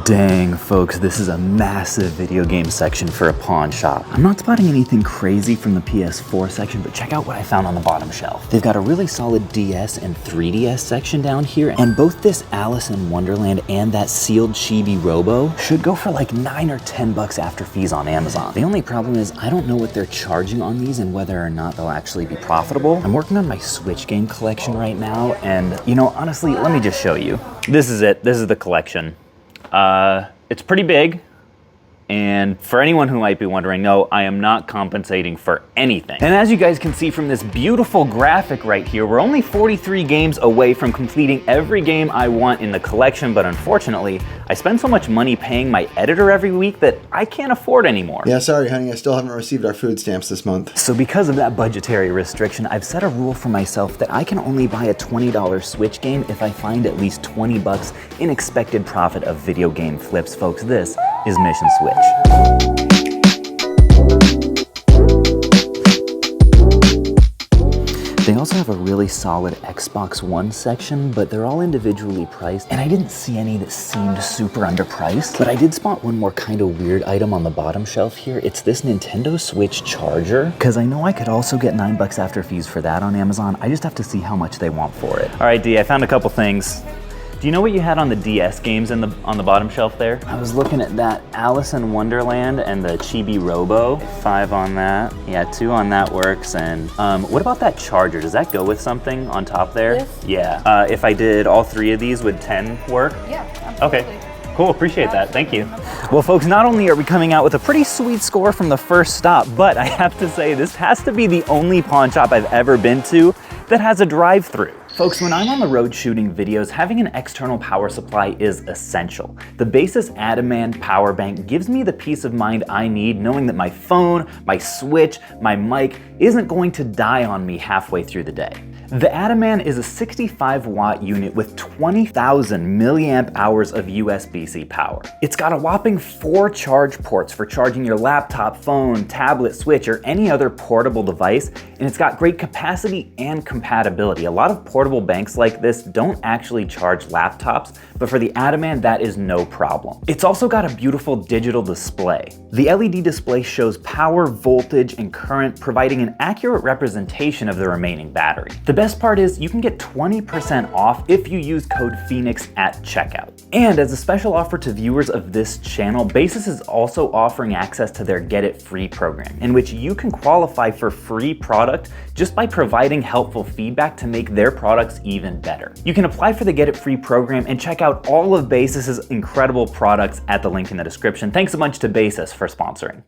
Dang, folks, this is a massive video game section for a pawn shop. I'm not spotting anything crazy from the PS4 section, but check out what I found on the bottom shelf. They've got a really solid DS and 3DS section down here, and both this Alice in Wonderland and that sealed Chibi Robo should go for like 9 or 10 bucks after fees on Amazon. The only problem is I don't know what they're charging on these and whether or not they'll actually be profitable. I'm working on my Switch game collection right now, and you know, honestly, let me just show you. This is it. This is the collection. It's pretty big, and for anyone who might be wondering, no, I am not compensating for anything. And as you guys can see from this beautiful graphic right here, we're only 43 games away from completing every game I want in the collection, but unfortunately, I spend so much money paying my editor every week that I can't afford anymore. Yeah, sorry, honey, I still haven't received our food stamps this month. So because of that budgetary restriction, I've set a rule for myself that I can only buy a $20 Switch game if I find at least 20 bucks in expected profit of video game flips, folks. This is Mission Switch. They also have a really solid Xbox One section, but they're all individually priced, and I didn't see any that seemed super underpriced. But I did spot one more kind of weird item on the bottom shelf here. It's this Nintendo Switch charger, because I know I could also get 9 bucks after fees for that on Amazon. I just have to see how much they want for it. All right, D, I found a couple things. Do you know what you had on the DS games on the bottom shelf there? I was looking at that Alice in Wonderland and the Chibi Robo. 5 on that. Yeah, 2 on that works. And what about that charger? Does that go with something on top there? Yes. Yeah. If I did all 3 of these, would 10 work? Yeah, absolutely. Okay. Cool, appreciate that, thank you. Well folks, not only are we coming out with a pretty sweet score from the first stop, but I have to say this has to be the only pawn shop I've ever been to that has a drive-through. Folks, when I'm on the road shooting videos, having an external power supply is essential. The Baseus Adaman power bank gives me the peace of mind I need knowing that my phone, my Switch, my mic isn't going to die on me halfway through the day. The Adaman is a 65-watt unit with 20,000 milliamp hours of USB-C power. It's got a whopping 4 charge ports for charging your laptop, phone, tablet, Switch, or any other portable device, and it's got great capacity and compatibility. A lot of portable banks like this don't actually charge laptops, but for the Adaman, that is no problem. It's also got a beautiful digital display. The LED display shows power, voltage, and current, providing an accurate representation of the remaining battery. The best part is you can get 20% off if you use code Phoenix at checkout. And as a special offer to viewers of this channel, Baseus is also offering access to their Get It Free program, in which you can qualify for free product just by providing helpful feedback to make their products even better. You can apply for the Get It Free program and check out all of Baseus's incredible products at the link in the description. Thanks a bunch to Baseus for sponsoring.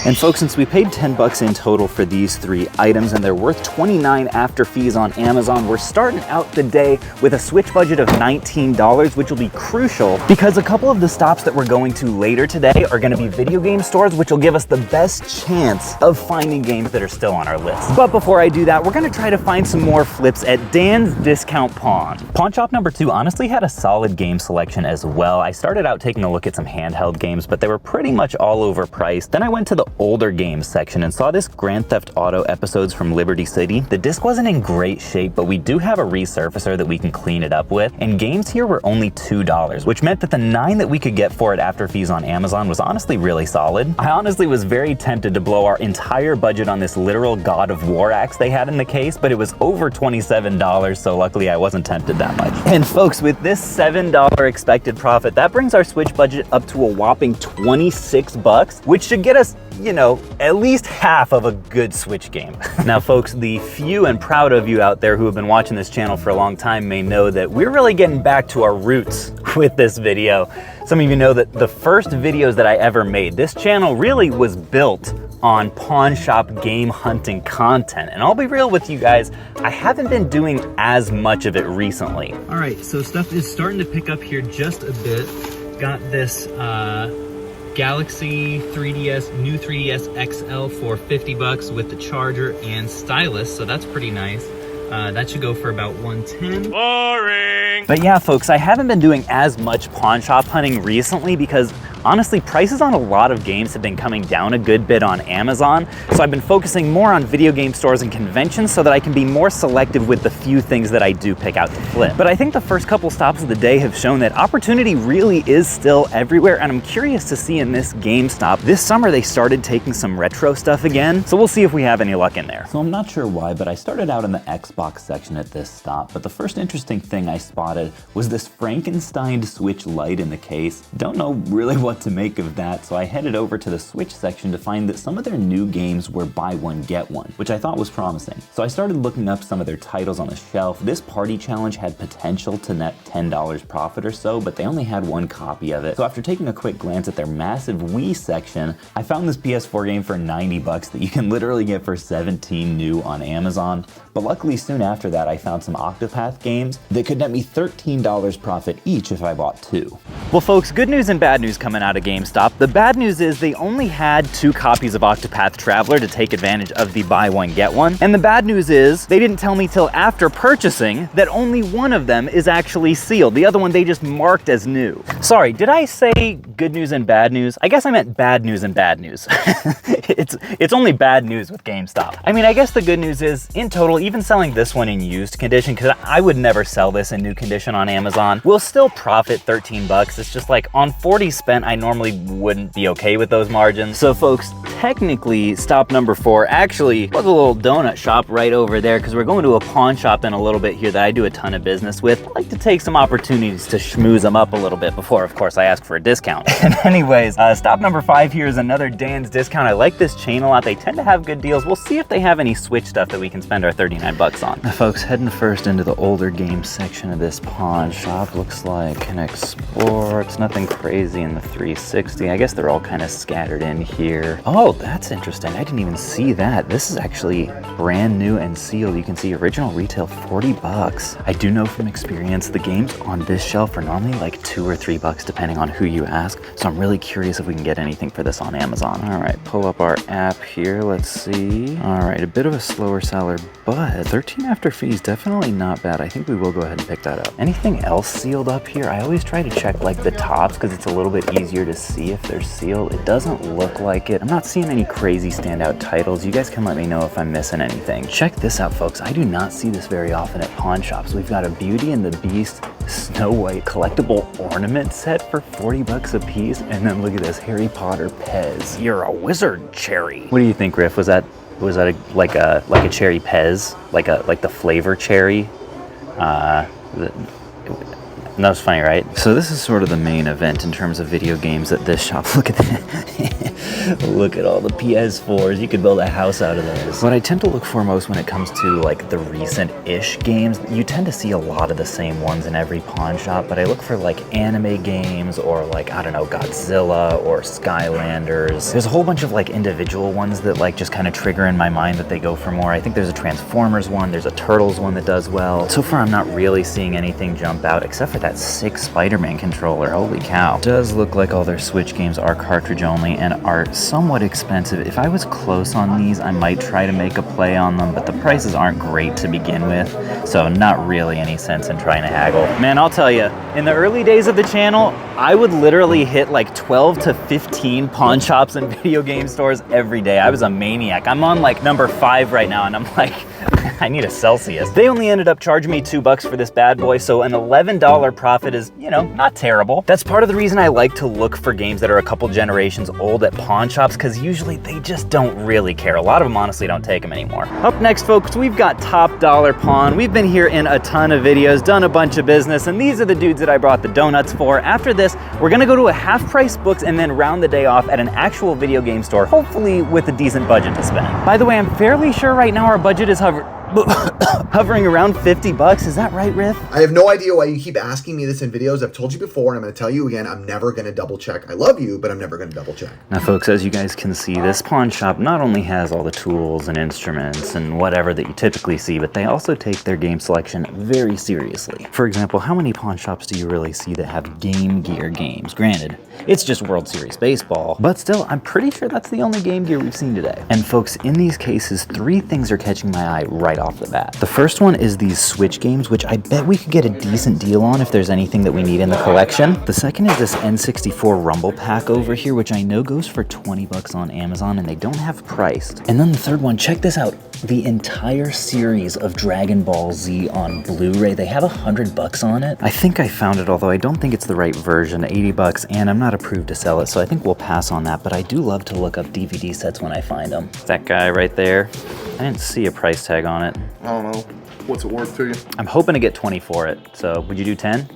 And folks, since we paid 10 bucks in total for these 3 items and they're worth 29 after fees on Amazon, we're starting out the day with a Switch budget of $19, which will be crucial because a couple of the stops that we're going to later today are going to be video game stores, which will give us the best chance of finding games that are still on our list. But before I do that, we're going to try to find some more flips at Dan's Discount Pawn. Pawn shop number 2 honestly had a solid game selection as well. I started out taking a look at some handheld games, but they were pretty much all overpriced. Then I went to the older games section and saw this Grand Theft Auto episodes from Liberty City. The disc wasn't in great shape, but we do have a resurfacer that we can clean it up with, and games here were only $2, which meant that the 9 that we could get for it after fees on Amazon was honestly really solid. I honestly was very tempted to blow our entire budget on this literal God of War axe they had in the case, but it was over $27, so luckily I wasn't tempted that much. And folks, with this $7 expected profit, that brings our Switch budget up to a whopping 26 bucks, which should get us, you know, at least half of a good Switch game. Now folks, the few and proud of you out there who have been watching this channel for a long time may know that we're really getting back to our roots with this video. Some of you know that the first videos that I ever made, this channel really was built on pawn shop game hunting content. And I'll be real with you guys, I haven't been doing as much of it recently. All right, so stuff is starting to pick up here just a bit. Got this Galaxy 3DS, new 3DS XL for 50 bucks with the charger and stylus, so that's pretty nice. That should go for about 110. Boring! But yeah, folks, I haven't been doing as much pawn shop hunting recently because Honestly, prices on a lot of games have been coming down a good bit on Amazon, so I've been focusing more on video game stores and conventions so that I can be more selective with the few things that I do pick out to flip. But I think the first couple stops of the day have shown that opportunity really is still everywhere, and I'm curious to see in this GameStop. This summer they started taking some retro stuff again, so we'll see if we have any luck in there. So I'm not sure why, but I started out in the Xbox section at this stop, but the first interesting thing I spotted was this Frankenstein Switch Lite in the case. Don't know really what to make of that, so I headed over to the Switch section to find that some of their new games were buy one get one, which I thought was promising. So I started looking up some of their titles on the shelf. This Party Challenge had potential to net $10 profit or so, but they only had one copy of it. So after taking a quick glance at their massive Wii section, I found this PS4 game for 90 bucks that you can literally get for 17 new on Amazon. But luckily soon after that, I found some Octopath games that could net me $13 profit each if I bought two. Well folks, good news and bad news coming out of GameStop. The bad news is they only had 2 copies of Octopath Traveler to take advantage of the buy one get one. And the bad news is they didn't tell me till after purchasing that only one of them is actually sealed. The other one they just marked as new. Sorry, did I say good news and bad news? I guess I meant bad news and bad news. It's only bad news with GameStop. I mean, I guess the good news is, in total, even selling this one in used condition, because I would never sell this in new condition on Amazon, we'll still profit 13 bucks. It's just like on 40 spent, I normally wouldn't be okay with those margins. So folks, technically stop number 4 actually was a little donut shop right over there, because we're going to a pawn shop in a little bit here that I do a ton of business with. I like to take some opportunities to schmooze them up a little bit before, of course, I ask for a discount. And anyways, stop number 5 here is another Dan's Discount. I like this chain a lot. They tend to have good deals. We'll see if they have any Switch stuff that we can spend our 39 bucks on. Now folks, heading first into the older game section of this pawn shop. Looks like Connect Sports, nothing crazy in the 360. I guess they're all kind of scattered in here. Oh, that's interesting. I didn't even see that. This is actually brand new and sealed. You can see original retail 40 bucks. I do know from experience the games on this shelf are normally like 2 or 3 bucks depending on who you ask. So I'm really curious if we can get anything for this on Amazon. All right, pull up our app here. Let's see. All right, a bit of a slower seller, but 13 after fees, definitely not bad. I think we will go ahead and pick that up. Anything else sealed up here? I always try to check like the tops because it's a little bit easier to see if they're sealed. It doesn't look like it. I'm not seeing any crazy standout titles. You guys can let me know if I'm missing anything. Check this out, folks. I do not see this very often at pawn shops. We've got a Beauty and the Beast Snow White collectible ornament set for 40 bucks a piece. And then look at this, Harry Potter Pez. You're a wizard, Cherry. What do you think, Riff? Was that like a cherry Pez? Like the flavor cherry? That was funny, right? So this is sort of the main event in terms of video games at this shop. Look at that. Look at all the PS4s. You could build a house out of those. What I tend to look for most when it comes to like the recent-ish games, you tend to see a lot of the same ones in every pawn shop, but I look for like anime games or like, I don't know, Godzilla or Skylanders. There's a whole bunch of like individual ones that like just kind of trigger in my mind that they go for more. I think there's a Transformers one, there's a Turtles one that does well. So far I'm not really seeing anything jump out except for that sick Spider-Man controller. Holy cow. It does look like all their Switch games are cartridge only and are somewhat expensive. If I was close on these, I might try to make a play on them, but the prices aren't great to begin with, so not really any sense in trying to haggle. Man, I'll tell you, in the early days of the channel, I would literally hit like 12 to 15 pawn shops and video game stores every day. I was a maniac. I'm on like number 5 right now, and I'm like, I need a Celsius. They only ended up charging me $2 for this bad boy, so an $11 profit is, you know, not terrible. That's part of the reason I like to look for games that are a couple generations old at pawn shops, because usually they just don't really care. A lot of them honestly don't take them anymore. Up next, folks, we've got Top Dollar Pawn. We've been here in a ton of videos, done a bunch of business, and these are the dudes that I brought the donuts for. After this, we're gonna go to a half-price books and then round the day off at an actual video game store, hopefully with a decent budget to spend. By the way, I'm fairly sure right now our budget is hovering around 50 bucks. Is that right, Riff? I have no idea why you keep asking me this in videos. I've told you before, and I'm going to tell you again, I'm never going to double check. I love you, but I'm never going to double check. Now, folks, as you guys can see, this pawn shop not only has all the tools and instruments and whatever that you typically see, but they also take their game selection very seriously. For example, how many pawn shops do you really see that have Game Gear games? Granted, it's just World Series Baseball, but still, I'm pretty sure that's the only Game Gear we've seen today. And folks, in these cases, 3 things are catching my eye right off off the bat. The first one is these Switch games, which I bet we could get a decent deal on if there's anything that we need in the collection. The second is this N64 Rumble Pack over here, which I know goes for 20 bucks on Amazon, and they don't have priced. And then the third one, check this out. The entire series of Dragon Ball Z on Blu-ray. They have 100 bucks on it. I think I found it, although I don't think it's the right version, 80 bucks, and I'm not approved to sell it, so I think we'll pass on that, but I do love to look up DVD sets when I find them. That guy right there, I didn't see a price tag on it. I don't know. What's it worth to you? I'm hoping to get 20 for it, so would you do 10?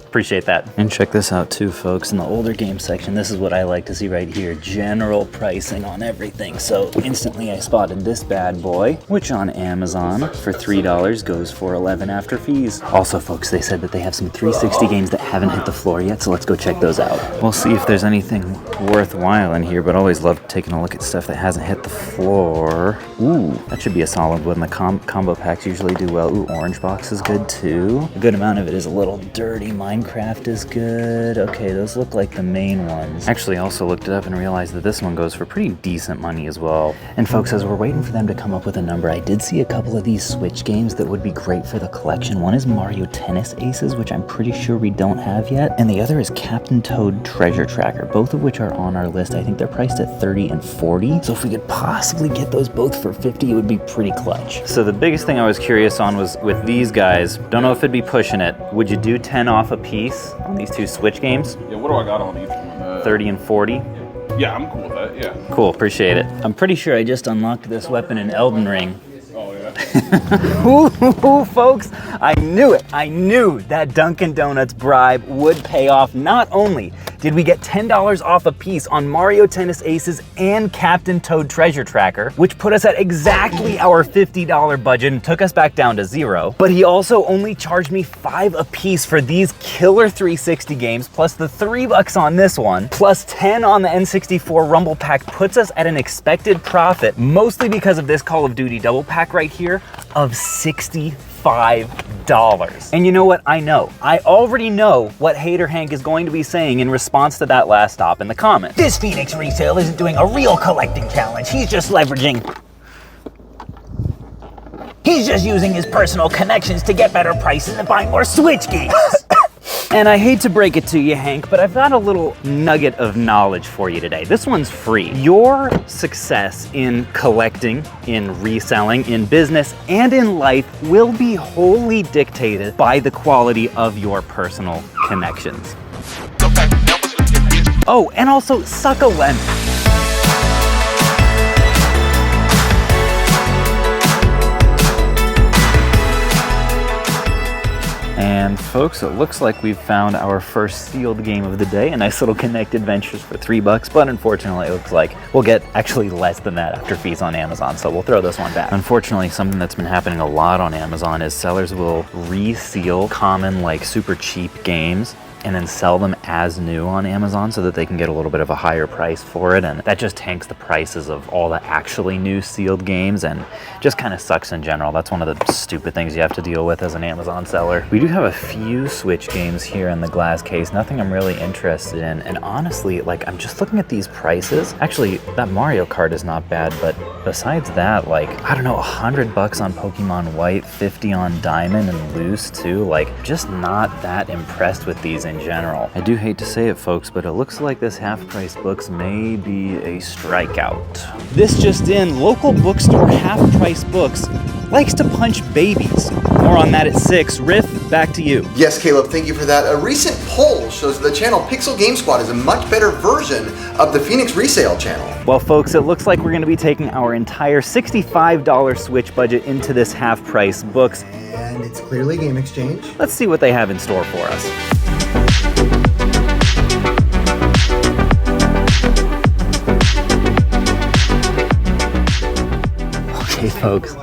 Appreciate that. And check this out too, folks. In the older game section, this is what I like to see right here. General pricing on everything. So instantly I spotted this bad boy, which on Amazon for $3 goes for $11 after fees. Also, folks, they said that they have some 360 games that haven't hit the floor yet, so let's go check those out. We'll see if there's anything worthwhile in here, but always love taking a look at stuff that hasn't hit the floor. Ooh, that should be a solid one. The combo packs usually do well. Ooh, Orange Box is good too. A good amount of it is a little dirty. Minecraft is good. Okay, those look like the main ones. Actually, I also looked it up and realized that this one goes for pretty decent money as well. And folks, as we're waiting for them to come up with a number, I did see a couple of these Switch games that would be great for the collection. One is Mario Tennis Aces, which I'm pretty sure we don't have yet. And the other is Captain Toad Treasure Tracker, both of which are on our list. I think they're priced at $30 and $40. So if we could possibly get those both for $50, it would be pretty clutch. So the biggest thing I was curious on was with these guys, don't know if it'd be pushing it. Would you do 10 off a piece on these two Switch games? Yeah, what do I got on each one? 30 and 40? Yeah, I'm cool with that, yeah. Cool, appreciate it. I'm pretty sure I just unlocked this weapon in Elden Ring. Oh, yeah. Ooh, folks, I knew it. I knew that Dunkin' Donuts bribe would pay off. Not only did we get $10 off a piece on Mario Tennis Aces and Captain Toad Treasure Tracker, which put us at exactly our $50 budget and took us back down to $0, but he also only charged me $5 a piece for these killer 360 games, plus the $3 on this one, plus 10 on the N64 Rumble Pack, puts us at an expected profit, mostly because of this Call of Duty double pack right here, of $65. And you know what? I already know what Hater Hank is going to be saying in response to that last stop in the comments. This Phoenix resale isn't doing a real collecting challenge. He's just leveraging. He's just using his personal connections to get better prices and buy more Switch games. And I hate to break it to you, Hank, but I've got a little nugget of knowledge for you today. This one's free. Your success in collecting, in reselling, in business, and in life will be wholly dictated by the quality of your personal connections. Oh, and also suck a lemon. And folks, it looks like we've found our first sealed game of the day, a nice little Connect Adventures for $3, but unfortunately it looks like we'll get actually less than that after fees on Amazon, so we'll throw this one back. Unfortunately, something that's been happening a lot on Amazon is sellers will reseal common, like super cheap games and then sell them as new on Amazon so that they can get a little bit of a higher price for it, and that just tanks the prices of all the actually new sealed games and just kind of sucks in general. That's one of the stupid things you have to deal with as an Amazon seller. We do have a few Switch games here in the glass case, nothing I'm really interested in, and honestly, like, I'm just looking at these prices. Actually, that Mario Kart is not bad, but besides that, like, I don't know, $100 on Pokemon White, 50 on Diamond and Loose too, like, just not that impressed with these in general. I do hate to say it, folks, but it looks like this half-price books may be a strikeout. This just in, local bookstore half-price books likes to punch babies. More on that at 6. Riff, back to you. Yes, Caleb, thank you for that. A recent poll shows that the channel Pixel Game Squad is a much better version of the Phoenix Resale channel. Well, folks, it looks like we're going to be taking our entire $65 Switch budget into this half-price books. And it's clearly Game Exchange. Let's see what they have in store for us. Okay, folks,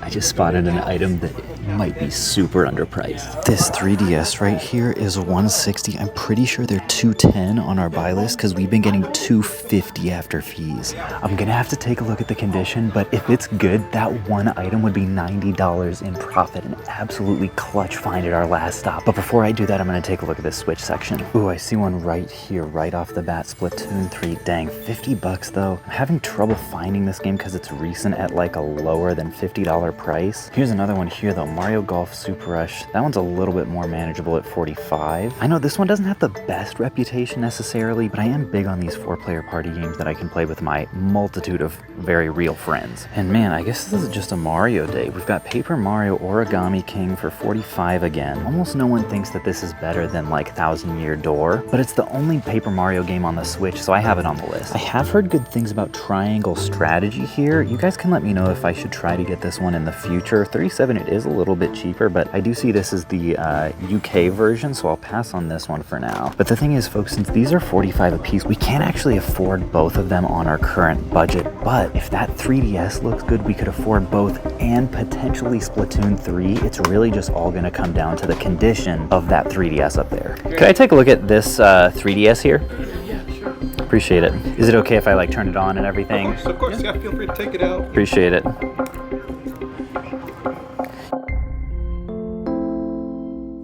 I just spotted an item that might be super underpriced. This 3DS right here is $160. I'm pretty sure they're $210 on our buy list because we've been getting $250 after fees. I'm gonna have to take a look at the condition, but if it's good, that one item would be $90 in profit. An absolutely clutch find at our last stop. But before I do that, I'm gonna take a look at this Switch section. Ooh, I see one right here, right off the bat, Splatoon 3. Dang, 50 bucks though. I'm having trouble finding this game because it's recent at like a lower than $50 price. Here's another one here though, Mario Golf Super Rush. That one's a little bit more manageable at 45. I know this one doesn't have the best reputation necessarily, but I am big on these 4-player party games that I can play with my multitude of very real friends. And man, I guess this is just a Mario day. We've got Paper Mario Origami King for 45 again. Almost no one thinks that this is better than like Thousand Year Door, but it's the only Paper Mario game on the Switch, so I have it on the list. I have heard good things about Triangle Strategy here. You guys can let me know if I should try to get this one in the future. 37, it is a little bit cheaper, but I do see this is the UK version, so I'll pass on this one for now. But the thing is, folks, since these are 45 a piece, we can't actually afford both of them on our current budget, but if that 3DS looks good, we could afford both and potentially Splatoon 3. It's really just all gonna come down to the condition of that 3DS up there. Could I take a look at this 3DS here? Yeah, sure. Appreciate it. Is it okay if I like turn it on and everything? Of course, yeah, feel free to take it out. Appreciate it.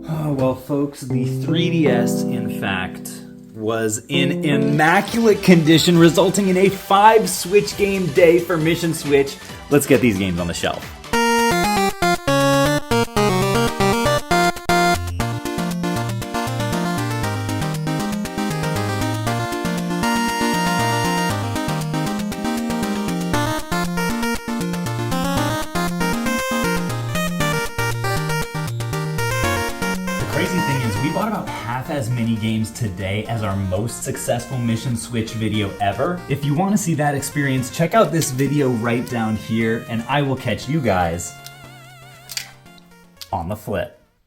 Oh, well, folks, the 3DS, in fact, was in immaculate condition, resulting in a 5 Switch game day for Mission Switch. Let's get these games on the shelf. Crazy thing is, we bought about half as many games today as our most successful Mission Switch video ever. If you want to see that experience, check out this video right down here, and I will catch you guys on the flip.